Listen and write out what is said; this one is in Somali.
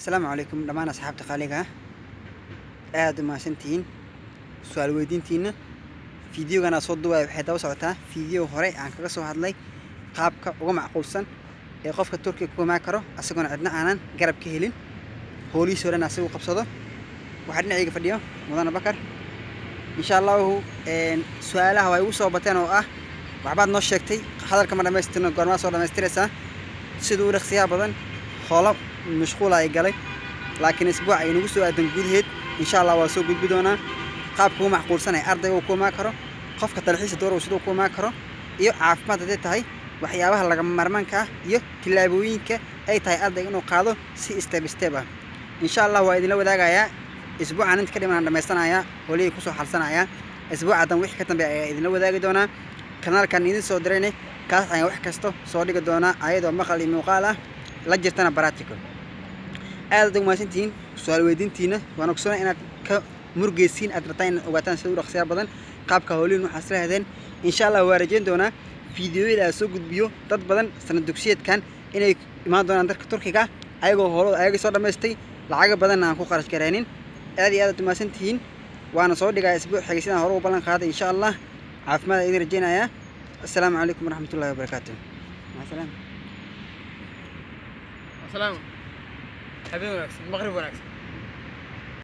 السلام عليكم دمان أصحاب تقاليقها aad ma santiin su'aal weydiintiina fiidiyowgana soo duubay waxay daba socotaa fiidiyow hore aan kaga soo hadlay qaabka ugu macquulsan ee qofka Turkiga ku ma karo asagoo cidna aanan garab ka helin hooliis horena asagoo qabsado waxa dhinacayga fadhiyo mudana bakar insha Allah su'aalaha way ugu soo bateen oo ah waxbaad noo sheegtay hadalka ma dhameystirno goorma soo dhameystiraysaa sidoo dhaqsiya badan holo mashquul ay galay laakiin isbuuc ay nagu soo aadan gudaheed إن شاء الله واسوق بدونا قاب كوما معقول سنة أرضي وكوما كرو خف كتلحيس دور وسدو كوما كرو يو عافمات دي تاي وحيابها لغا مرمانكا يو تلابوينكا أي تاي أرضي إنو قادو سي استيبا إن شاء الله وإذن لو داقا يا أسبوع عن نتكلم عن رميستان يا ولي كسو حرسان يا أسبوع عدن وحي كتن بي إذن لو داقا دونا كنال كان إذن سو دريني كاس عن وحي كستو صوريق دونا أيضا مقالي موقالة لجرتنا براتيكو aad ugu maasantiin su'aal weydiintiina waan ogsoonay inaad ka murgeysiin aad rataan ogaataan sida dhaqsiya badan qaabka hawliin waxa islahaadeen insha Allah waa rajayn doonaa fiidiyoyada soo gudbiyo dad badan sanad dugsiyeedkan inay imaan doonaan dalka Turkiga ayagoo holo ayaga soo dhameystay lacag badan aan ku qarash gareenin aad iyo aad u maasantiin waana soo dhigay isbuuc xigaysan hore u balan qaaday insha Allah caafimaad idin rajaynaya assalaamu calaykum waraxmatullaahi wabarakaatuh ma salaam السلام حبيبي ونكس المغرب ونكس